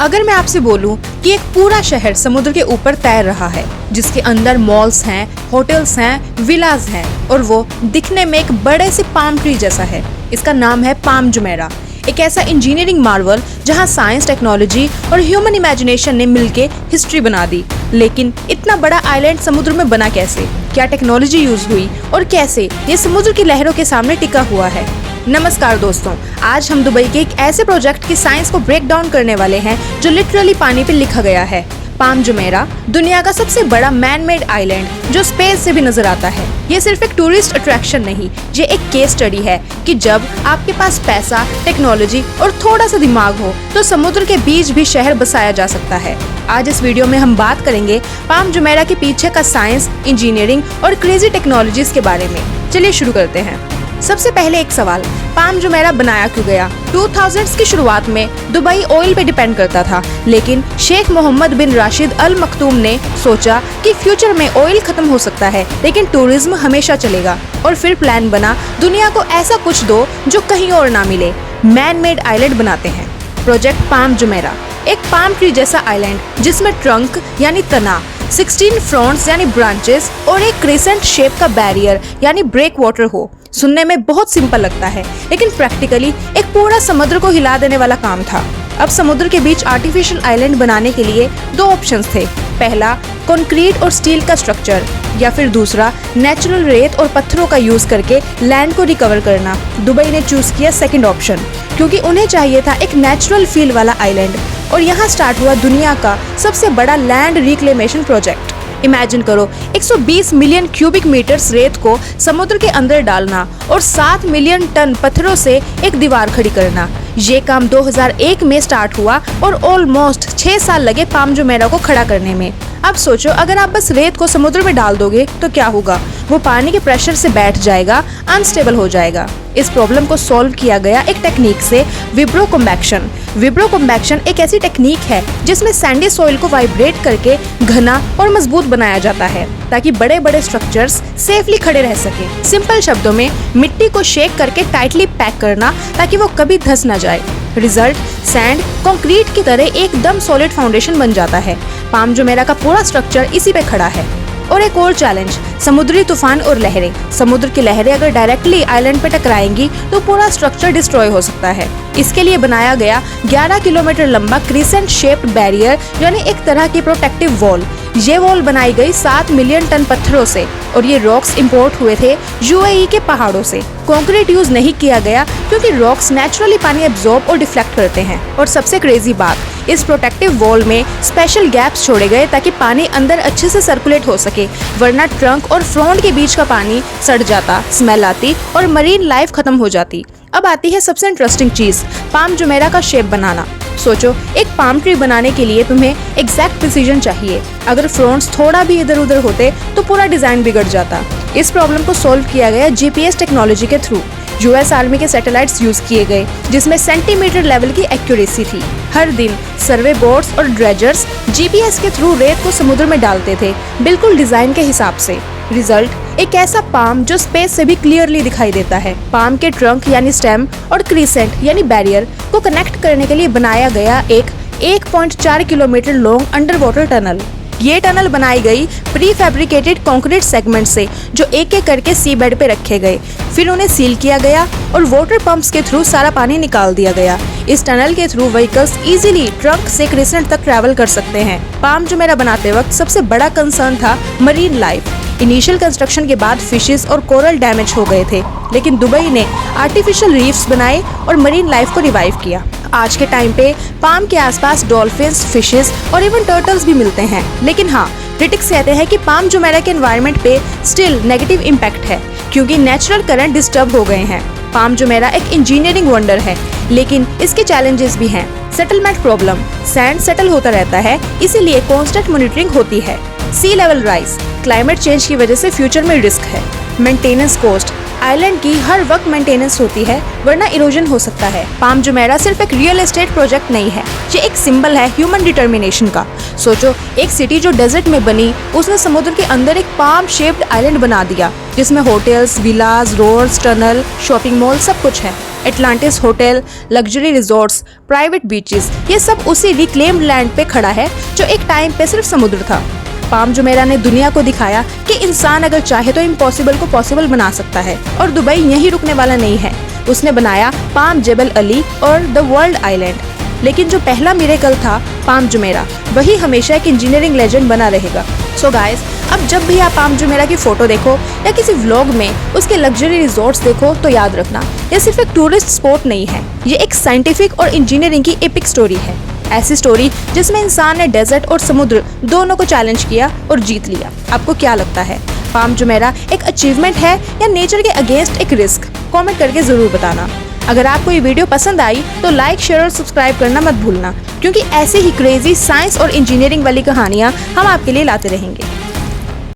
अगर मैं आपसे बोलूं कि एक पूरा शहर समुद्र के ऊपर तैर रहा है, जिसके अंदर मॉल्स हैं, होटल्स हैं, विलास हैं और वो दिखने में एक बड़े से पाम ट्री जैसा है, इसका नाम है पाम जुमेरा। एक ऐसा इंजीनियरिंग मार्वल जहां साइंस, टेक्नोलॉजी और ह्यूमन इमेजिनेशन ने मिलके हिस्ट्री बना दी। लेकिन इतना बड़ा आइलैंड समुद्र में बना कैसे? क्या टेक्नोलॉजी यूज हुई और कैसे ये समुद्र की लहरों के सामने टिका हुआ है? नमस्कार दोस्तों, आज हम दुबई के एक ऐसे प्रोजेक्ट की साइंस को ब्रेक डाउन करने वाले हैं जो लिटरली पानी पे लिखा गया है। पाम जुमेरा दुनिया का सबसे बड़ा मैन मेड आइलैंड जो स्पेस से भी नजर आता है। ये सिर्फ एक टूरिस्ट अट्रैक्शन नहीं, ये एक केस स्टडी है कि जब आपके पास पैसा, टेक्नोलॉजी और थोड़ा सा दिमाग हो तो समुद्र के बीच भी शहर बसाया जा सकता है। आज इस वीडियो में हम बात करेंगे पाम जुमेरा के पीछे का साइंस, इंजीनियरिंग और क्रेजी टेक्नोलॉजीज के बारे में। चलिए शुरू करते हैं। सबसे पहले एक सवाल, पाम जुमेरा बनाया क्यों गया? 2000s की शुरुआत में दुबई ऑयल पे डिपेंड करता था, लेकिन शेख मोहम्मद बिन राशिद अल मखतूम ने सोचा कि फ्यूचर में ऑयल खत्म हो सकता है लेकिन टूरिज्म हमेशा चलेगा। और फिर प्लान बना, दुनिया को ऐसा कुछ दो जो कहीं और ना मिले, मैन मेड आइलैंड बनाते हैं। प्रोजेक्ट पाम जुमेरा एक पाम ट्री जैसा आइलैंड जिसमें ट्रंक यानी तना, 16 फ्रंट्स यानी ब्रांचेस और एक क्रिसेंट शेप का बैरियर यानी ब्रेक वाटर हो। सुनने में बहुत सिंपल लगता है, लेकिन प्रैक्टिकली एक पूरा समुद्र को हिला देने वाला काम था। अब समुद्र के बीच आर्टिफिशियल आइलैंड बनाने के लिए दो ऑप्शंस थे। पहला, कंक्रीट और स्टील का स्ट्रक्चर, या फिर दूसरा, नेचुरल रेत और पत्थरों का यूज करके लैंड को रिकवर करना। दुबई ने चूज किया सेकंड ऑप्शन क्योंकि उन्हें चाहिए था एक नेचुरल फील वाला आइलैंड। और यहाँ स्टार्ट हुआ दुनिया का सबसे बड़ा लैंड रिक्लेमेशन प्रोजेक्ट। इमेजिन करो, 120 मिलियन क्यूबिक मीटर्स रेत को समुद्र के अंदर डालना और 7 मिलियन टन पत्थरों से एक दीवार खड़ी करना। ये काम 2001 में स्टार्ट हुआ और ऑलमोस्ट 6 साल लगे पाम जुमेरा को खड़ा करने में। अब सोचो, अगर आप बस रेत को समुद्र में डाल दोगे तो क्या होगा? वो पानी के प्रेशर से बैठ जाएगा, अनस्टेबल हो जाएगा। इस प्रॉब्लम को सॉल्व किया गया एक टेक्निक से, विब्रो कॉम्पैक्शन। विब्रो कॉम्पैक्शन एक ऐसी टेक्निक है जिसमें सैंडी सॉइल को वाइब्रेट करके घना और मजबूत बनाया जाता है ताकि बड़े बड़े स्ट्रक्चर्स सेफली खड़े रह सके। सिंपल शब्दों में, मिट्टी को शेक करके टाइटली पैक करना ताकि वो कभी धंस ना जाए। रिजल्ट, सैंड कंक्रीट की तरह एकदम सॉलिड फाउंडेशन बन जाता है। पाम जुमेरा का पूरा स्ट्रक्चर इसी पे खड़ा है। और एक और चैलेंज, समुद्री तूफान और लहरें। समुद्र की लहरें अगर डायरेक्टली आइलैंड पे टकराएंगी तो पूरा स्ट्रक्चर डिस्ट्रॉय हो सकता है। इसके लिए बनाया गया 11 किलोमीटर लंबा क्रिसेंट शेप्ड बैरियर यानी एक तरह की प्रोटेक्टिव वॉल। ये वॉल बनाई गई 7 मिलियन टन पत्थरों से और ये रॉक्स इंपोर्ट हुए थे यूएई के पहाड़ों से। कंक्रीट यूज नहीं किया गया क्योंकि रॉक्स नेचुरली पानी एब्जॉर्ब और डिफ्लेक्ट करते हैं। और सबसे क्रेजी बात, इस प्रोटेक्टिव वॉल में स्पेशल गैप्स छोड़े गए ताकि पानी अंदर अच्छे से सर्कुलेट हो सके, वरना ट्रंक और फ्रंट के बीच का पानी सड़ जाता, स्मेल आती और मरीन लाइफ खत्म हो जाती। अब आती है सबसे इंटरेस्टिंग चीज, पाम जुमेरा का शेप बनाना। सोचो, एक पाम ट्री बनाने के लिए तुम्हें एग्जैक्ट प्रिसीजन चाहिए। अगर फ्रंट्स थोड़ा भी इधर उधर होते तो पूरा डिजाइन बिगड़ जाता। इस प्रॉब्लम को सॉल्व किया गया जीपीएस टेक्नोलॉजी के थ्रू। यूएस आर्मी के सैटेलाइट्स यूज किए गए जिसमें सेंटीमीटर लेवल की एक्यूरेसी थी। हर दिन सर्वे बोट्स और ड्रेजर्स जीपीएस के थ्रू रेत को समुद्र में डालते थे, बिल्कुल डिजाइन के हिसाब से। रिजल्ट, एक ऐसा पाम जो स्पेस से भी क्लियरली दिखाई देता है। पाम के ट्रंक यानी स्टेम और क्रिसेंट यानी बैरियर को कनेक्ट करने के लिए बनाया गया एक 1.4 kilometre long under water tunnel. ये टनल बनाई गई प्री फैब्रिकेटेड कंक्रीट सेगमेंट से जो एक एक करके सी बेड पे रखे गए। फिर उन्हें सील किया गया और वाटर पंप्स के थ्रू सारा पानी निकाल दिया गया। इस टनल के थ्रू व्हीकल्स इजीली ट्रंक से क्रिसेंट तक ट्रैवल कर सकते हैं। पाम जुमेरा बनाते वक्त सबसे बड़ा कंसर्न था मरीन लाइफ। इनिशियल कंस्ट्रक्शन के बाद फिशेस और कोरल डैमेज हो गए थे, लेकिन दुबई ने आर्टिफिशियल रीफ्स बनाए और मरीन लाइफ को रिवाइव किया। आज के टाइम पे पाम के आसपास डॉल्फिन्स, फिशेस और इवन टर्टल्स भी मिलते हैं। लेकिन हाँ, क्रिटिक्स कहते हैं कि पाम जुमेरा के एनवायरनमेंट पे स्टिल नेगेटिव इम्पैक्ट है क्योंकि नेचुरल करंट डिस्टर्ब हो गए हैं। पाम जुमेरा एक इंजीनियरिंग वंडर है, लेकिन इसके चैलेंजेस भी हैं। सेटलमेंट प्रॉब्लम, सैंड सेटल होता रहता है, इसीलिए कांस्टेंट मॉनिटरिंग होती है। सी लेवल राइज, क्लाइमेट चेंज की वजह से फ्यूचर में रिस्क है। मेंटेनेंस कॉस्ट, आइलैंड की हर वक्त मेंटेनेंस होती है वरना इरोजन हो सकता है। पाम जुमेरा सिर्फ एक रियल एस्टेट प्रोजेक्ट नहीं है, ये एक सिंबल है ह्यूमन डिटर्मिनेशन का। सोचो, एक सिटी जो डेजर्ट में बनी उसने समुद्र के अंदर एक पाम शेप्ड आइलैंड बना दिया जिसमें होटल्स, विलास, रोड्स, टनल, शॉपिंग मॉल सब कुछ है। Atlantis hotel, luxury resorts, private beaches, ये सब उसी रिक्लेम्ड लैंड पे खड़ा है जो एक टाइम पे सिर्फ समुद्र था। पाम जुमेरा ने दुनिया को दिखाया कि इंसान अगर चाहे तो इम्पॉसिबल को पॉसिबल बना सकता है, और दुबई यहीं रुकने वाला नहीं है। उसने बनाया पाम जबल अली और द वर्ल्ड आइलैंड। लेकिन जो पहला मिरेकल था पाम जुमेरा, वही हमेशा एक इंजीनियरिंग लेजेंड बना रहेगा। सो गाइस, अब जब भी आप पाम जुमेरा की फोटो देखो या किसी व्लॉग में उसके लग्जरी रिजॉर्ट्स देखो तो याद रखना, ये सिर्फ एक टूरिस्ट स्पॉट नहीं है, ये एक साइंटिफिक और इंजीनियरिंग की एपिक स्टोरी है। ऐसी स्टोरी जिसमें इंसान ने डेजर्ट और समुद्र दोनों को चैलेंज किया और जीत लिया। आपको क्या लगता है, पाम जुमेरा एक अचीवमेंट है या नेचर के अगेंस्ट एक रिस्क? कमेंट करके जरूर बताना। अगर आपको ये वीडियो पसंद आई तो लाइक, शेयर और सब्सक्राइब करना मत भूलना, क्योंकि ऐसे ही क्रेजी साइंस और इंजीनियरिंग वाली कहानियाँ हम आपके लिए लाते रहेंगे।